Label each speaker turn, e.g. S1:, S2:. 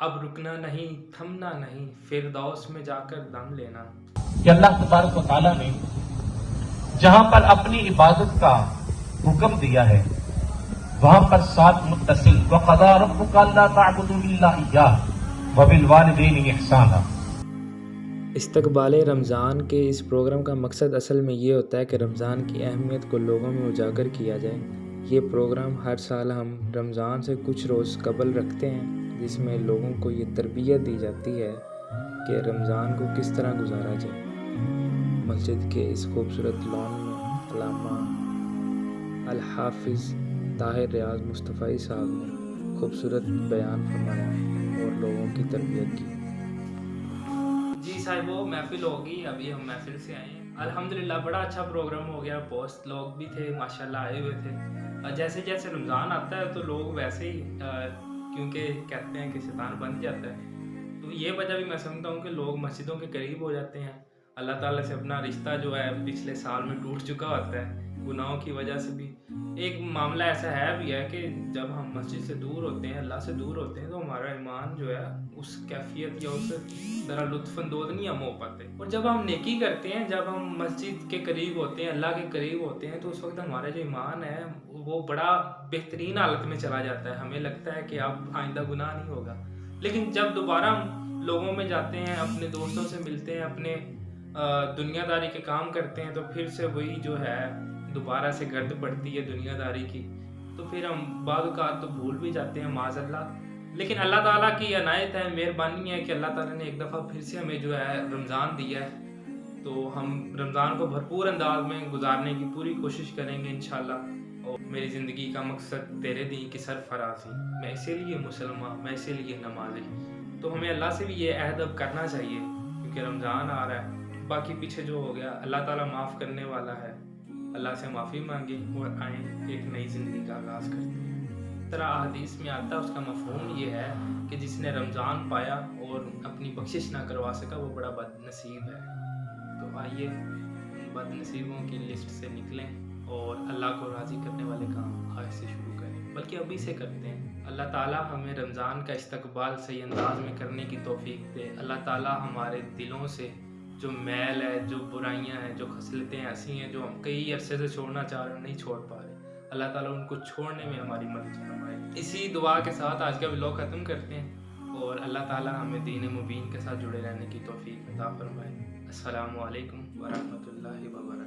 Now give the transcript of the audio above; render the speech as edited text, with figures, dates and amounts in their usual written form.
S1: اب رکنا نہیں تھمنا نہیں فردوس میں جا کر دم لینا۔
S2: کہ اللہ تبارک و تعالیٰ نے جہاں پر اپنی عبادت کا حکم دیا ہے وہاں پر ساتھ متصل وَقَضَىٰ رَبُّكَ أَلَّا تَعْبُدُوا إِلَّا إِيَّاهُ وَبِالْوَالِدَيْنِ إِحْسَانًا۔
S3: استقبال رمضان کے اس پروگرام کا مقصد اصل میں یہ ہوتا ہے کہ رمضان کی اہمیت کو لوگوں میں اجاگر کیا جائے۔ یہ پروگرام ہر سال ہم رمضان سے کچھ روز قبل رکھتے ہیں، جس میں لوگوں کو یہ تربیت دی جاتی ہے کہ رمضان کو کس طرح گزارا جائے۔ مسجد کے اس خوبصورت لان میں علامہ الحافظ طاہر ریاض مصطفی صاحب نے خوبصورت بیان فرمایا اور لوگوں کی تربیت کی۔
S1: جی صاحب وہ محفل ہوگی، ابھی ہم محفل سے آئے ہیں۔ الحمدللہ بڑا اچھا پروگرام ہو گیا، بہت لوگ بھی تھے ماشاءاللہ آئے ہوئے تھے۔ اور جیسے جیسے رمضان آتا ہے تو لوگ ویسے ہی کیونکہ کہتے ہیں کہ شیطان بن جاتا ہے، تو یہ وجہ بھی میں سمجھتا ہوں کہ لوگ مسجدوں کے قریب ہو جاتے ہیں۔ اللہ تعالیٰ سے اپنا رشتہ جو ہے پچھلے سال میں ٹوٹ چکا ہوتا ہے گناہوں کی وجہ سے بھی۔ ایک معاملہ ایسا ہے بھی ہے کہ جب ہم مسجد سے دور ہوتے ہیں، اللہ سے دور ہوتے ہیں، تو ہمارا ایمان جو ہے اس کیفیت یا اس طرح لطف اندوز نہیں ہم ہو پاتے۔ اور جب ہم نیکی کرتے ہیں، جب ہم مسجد کے قریب ہوتے ہیں، اللہ کے قریب ہوتے ہیں، تو اس وقت ہمارا جو ایمان ہے وہ بڑا بہترین حالت میں چلا جاتا ہے۔ ہمیں لگتا ہے کہ اب آئندہ گناہ نہیں ہوگا۔ لیکن جب دوبارہ ہم لوگوں میں جاتے ہیں، اپنے دوستوں سے ملتے ہیں، اپنے دنیا داری کے کام کرتے ہیں، تو پھر سے وہی جو ہے دوبارہ سے گرد پڑتی ہے دنیا داری کی، تو پھر ہم بعض اوقات تو بھول بھی جاتے ہیں معاذ اللہ۔ لیکن اللہ تعالیٰ کی عنایت ہے، مہربانی ہے کہ اللہ تعالیٰ نے ایک دفعہ پھر سے ہمیں جو ہے رمضان دیا ہے، تو ہم رمضان کو بھرپور انداز میں گزارنے کی پوری کوشش کریں گے انشاءاللہ۔ اور میری زندگی کا مقصد تیرے دین کی سرفرازی، میں اسی لیے مسلمان، میں اسی لیے نمازی۔ تو ہمیں اللہ سے بھی یہ عہد اب کرنا چاہیے کیونکہ رمضان آ رہا ہے۔ باقی پیچھے جو ہو گیا اللہ تعالیٰ معاف کرنے والا ہے، اللہ سے معافی مانگیں اور آئیں ایک نئی زندگی کا آغاز کرتے ہیں۔ اس طرح احادیث میں آتا ہے، اس کا مفہوم یہ ہے کہ جس نے رمضان پایا اور اپنی بخشش نہ کروا سکا وہ بڑا بد نصیب ہے۔ تو آئیے ان بد نصیبوں کی لسٹ سے نکلیں اور اللہ کو راضی کرنے والے کام آج سے شروع کریں، بلکہ ابھی سے کرتے ہیں۔ اللہ تعالیٰ ہمیں رمضان کا استقبال صحیح انداز میں کرنے کی توفیق دے۔ اللہ تعالیٰ ہمارے دلوں سے جو میل ہے، جو برائیاں ہیں، جو خصلتیں ایسی ہیں جو ہم کئی عرصے سے چھوڑنا چاہ رہے ہیں نہیں چھوڑ پا رہے، اللہ تعالیٰ ان کو چھوڑنے میں ہماری مدد فرمائے۔ اسی دعا کے ساتھ آج کا ولاگ ختم کرتے ہیں اور اللہ تعالیٰ ہمیں دین مبین کے ساتھ جڑے رہنے کی توفیق عطا فرمائے۔ السلام علیکم ورحمۃ اللہ وبرکاتہ۔